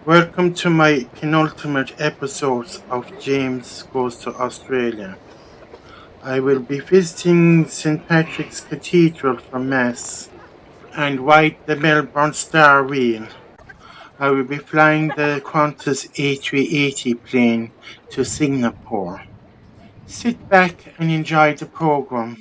Welcome to my penultimate episodes of James Goes to Australia. I will be visiting St. Patrick's Cathedral for Mass and ride the Melbourne Star Wheel. I will be flying the Qantas A380 plane to Singapore. Sit back and enjoy the program.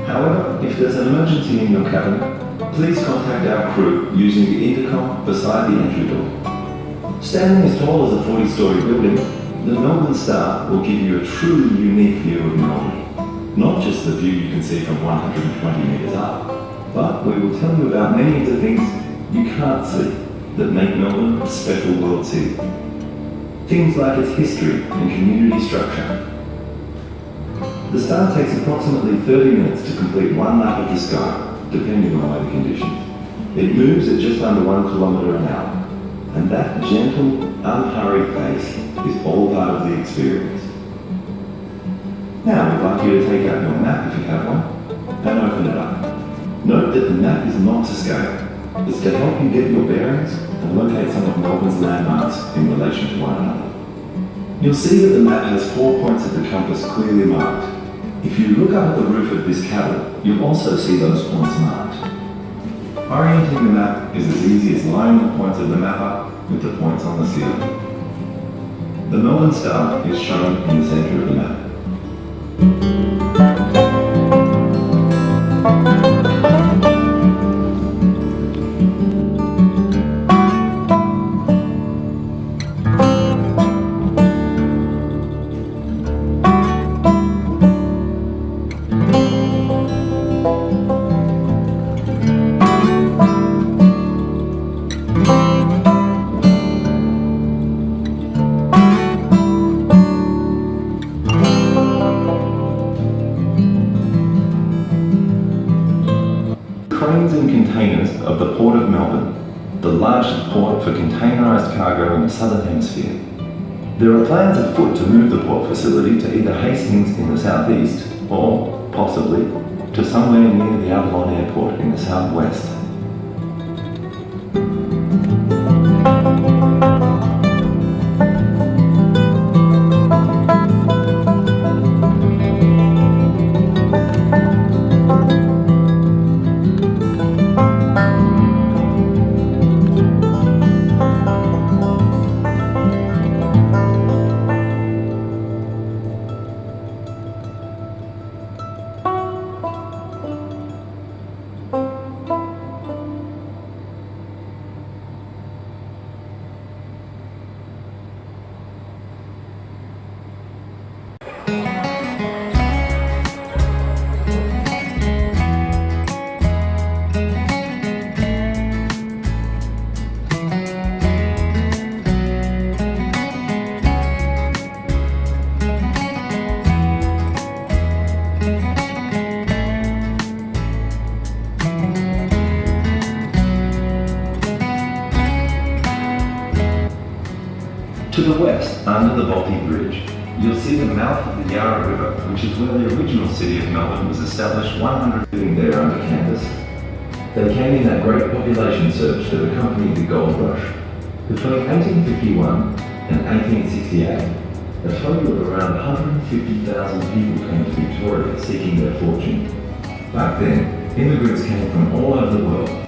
However, if there's an emergency in your cabin, please contact our crew using the intercom beside the entry door. Standing as tall as a 40-story building, the Melbourne Star will give you a truly unique view of Melbourne. Not just the view you can see from 120 metres up, but we will tell you about many of the things you can't see that make Melbourne a special world city. Things like its history and community structure. The Star takes approximately 30 minutes to complete one lap of the sky, depending on weather conditions. It moves at just under 1 kilometre an hour, and that gentle, unhurried pace is all part of the experience. Now we'd like you to take out your map if you have one, and open it up. Note that the map is not to scale. It's to help you get your bearings and locate some of Melbourne's landmarks in relation to one another. You'll see that the map has 4 points of the compass clearly marked. If you look up at the roof of this cabin, you'll also see those points marked. Orienting the map is as easy as lining the points of the map up with the points on the ceiling. The Melbourne Star is shown in the centre of the map. Cranes and containers of the Port of Melbourne, the largest port for containerised cargo in the Southern Hemisphere. There are plans afoot to move the port facility to either Hastings in the southeast or, possibly, to somewhere near the Avalon Airport in the southwest. To the west, under the Bolte Bridge, you'll see the mouth of the Yarra River, which is where the original city of Melbourne was established 100 living there under canvas. They came in that great population surge that accompanied the gold rush. Between 1851 and 1868, a total of around 150,000 people came to Victoria seeking their fortune. Back then, immigrants came from all over the world.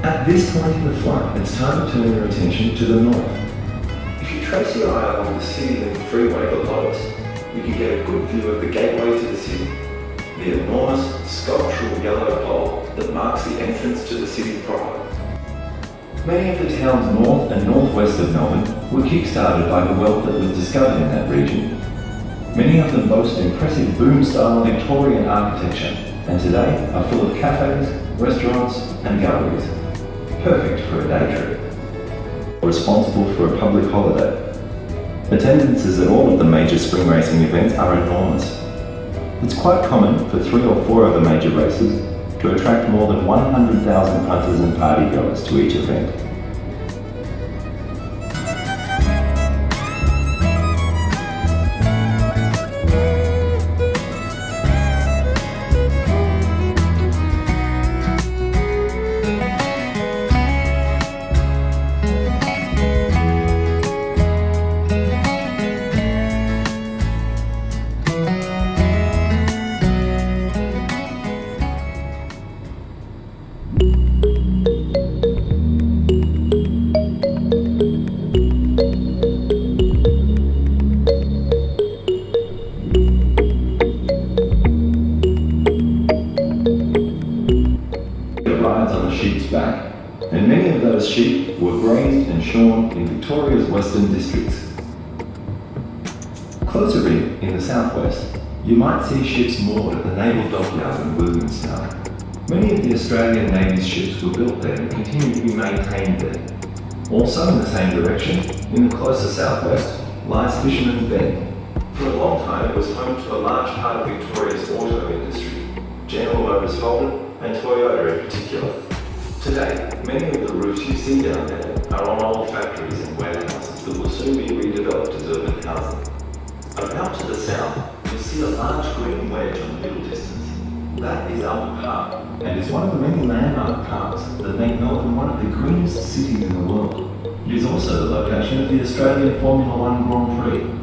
At this point in the flight, it's time to turn your attention to the north. If you trace your eye along the CityLink freeway below us, you can get a good view of the gateway to the city, the enormous sculptural yellow pole that marks the entrance to the city proper. Many of the towns north and northwest of Melbourne were kick-started by the wealth that was discovered in that region. Many of them boast impressive boom-style Victorian architecture, and today are full of cafes, restaurants and galleries. Perfect for a day trip. Responsible for a public holiday. Attendances at all of the major spring racing events are enormous. It's quite common for 3 or 4 of the major races to attract more than 100,000 punters and partygoers to each event. rides on a sheep's back, and many of those sheep were grazed and shorn in Victoria's western districts. Closer in the southwest, you might see ships moored at the Naval Dockyard in Williamstown. Many of the Australian Navy's ships were built there and continue to be maintained there. Also in the same direction, in the closer southwest, lies Fisherman's Bend. For a long time it was home to a large part of Victoria's auto industry, General Motors Holden and Toyota in particular. Today, many of the roofs you see down there are on old factories and warehouses that will soon be redeveloped as urban housing. Out to the south, you'll see a large green wedge on the middle distance. That is Albert Park, and is one of the many landmark parks that make Melbourne one of the greenest cities in the world. It is also the location of the Australian Formula One Grand Prix.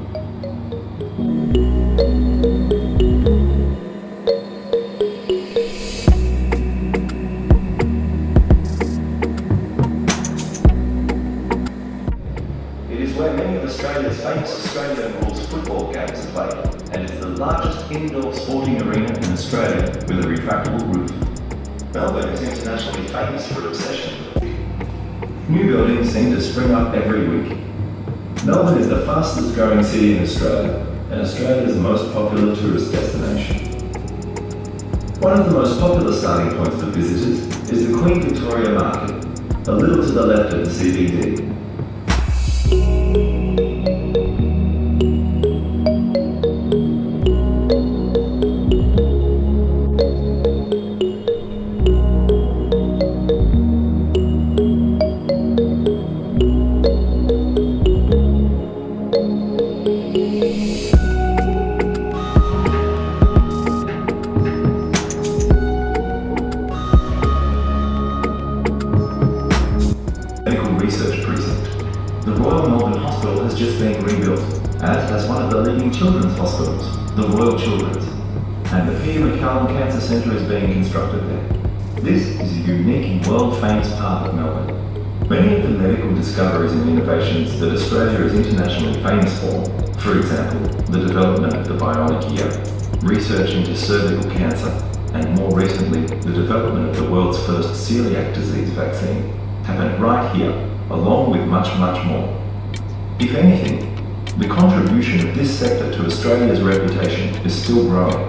It is where many of Australia's famous Australian rules football games are played, and it's the largest indoor sporting arena in Australia with a retractable roof. Melbourne is internationally famous for obsession. New buildings seem to spring up every week. Melbourne is the fastest growing city in Australia, and Australia's most popular tourist destination. One of the most popular starting points for visitors is the Queen Victoria Market, a little to the left of the CBD. Has just been rebuilt, as has one of the leading children's hospitals, the Royal Children's, and the Peter MacCallum Cancer Centre is being constructed there. This is a unique and world-famous part of Melbourne. Many of the medical discoveries and innovations that Australia is internationally famous for example, the development of the bionic ear, research into cervical cancer, and more recently, the development of the world's first celiac disease vaccine, happened right here, along with much, much more. If anything, the contribution of this sector to Australia's reputation is still growing.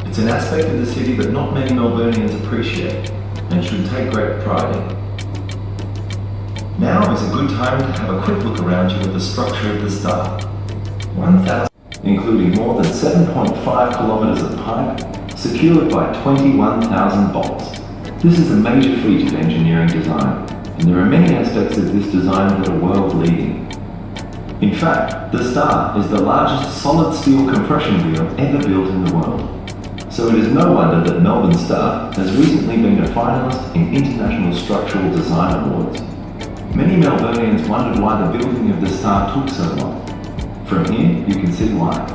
It's an aspect of the city that not many Melburnians appreciate and should take great pride in. Now is a good time to have a quick look around you at the structure of the Star. 1,000, including more than 7.5 kilometres of pipe, secured by 21,000 bolts. This is a major feat of engineering design, and there are many aspects of this design that are world-leading. In fact, the Star is the largest solid steel compression wheel ever built in the world. So it is no wonder that Melbourne Star has recently been a finalist in International Structural Design Awards. Many Melburnians wondered why the building of the Star took so long. From here, you can see why.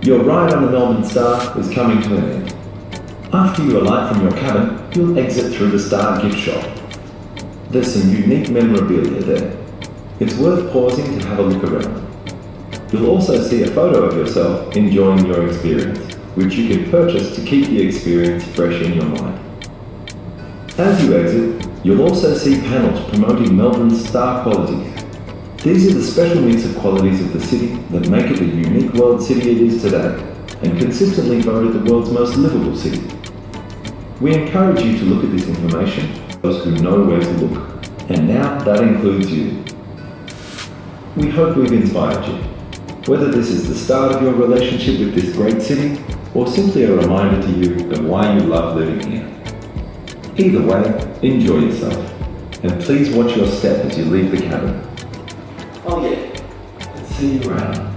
Your ride on the Melbourne Star is coming to an end. After you alight from your cabin, you'll exit through the Star gift shop. There's some unique memorabilia there. It's worth pausing to have a look around. You'll also see a photo of yourself enjoying your experience, which you can purchase to keep the experience fresh in your mind. As you exit, you'll also see panels promoting Melbourne's star qualities. These are the special mix of qualities of the city that make it the unique world city it is today, and consistently voted the world's most livable city. We encourage you to look at this information, those who know where to look. And now that includes you. We hope we've inspired you. Whether this is the start of your relationship with this great city, or simply a reminder to you of why you love living here. Either way, enjoy yourself. And please watch your step as you leave the cabin. Oh yeah, and see you around.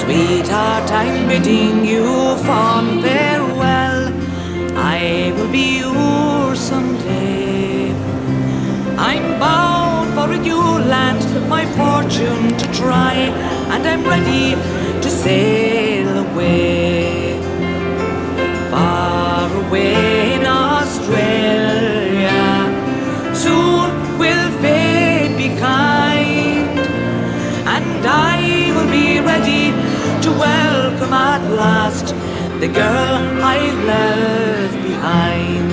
Sweetheart, I'm bidding you fond farewell. I will be yours someday. I'm bound for a new land, my fortune to try, and I'm ready to sail away. Far away in Australia, soon will fate be kind, and I will be ready to welcome at last the girl I left behind.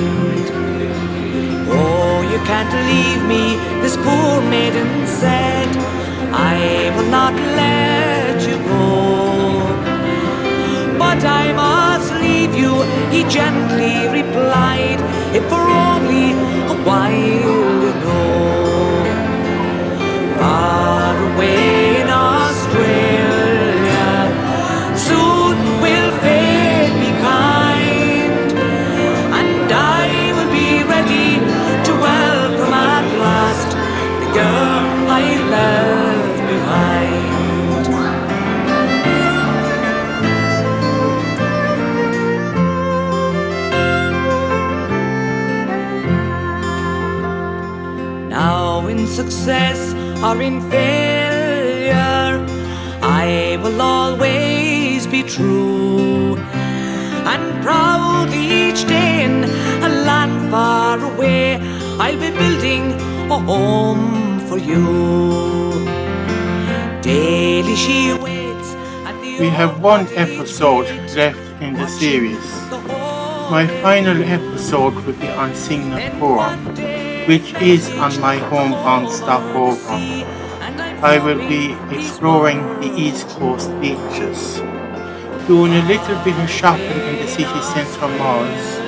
Oh, you can't leave me, this poor maiden said, I will not let you go. But I must leave you, he gently replied, if for only a while you know. Far away in Australia, soon will fate be kind, and I will be ready to welcome at last the girl I left behind. Now in success or in failure, I will always be true and proud each day in a land far away. I'll be building a home for you. Daily she waits at the We have one episode left in the series. My final episode will be on Singapore, which is on my homebound stopover. I will be exploring the East Coast beaches, doing a little bit of shopping in the city centre malls,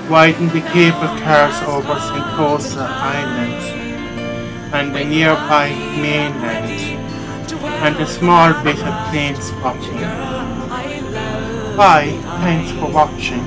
riding the cable cars over Sentosa Island and the nearby mainland, and a small bit of plane spotting. Bye, thanks for watching.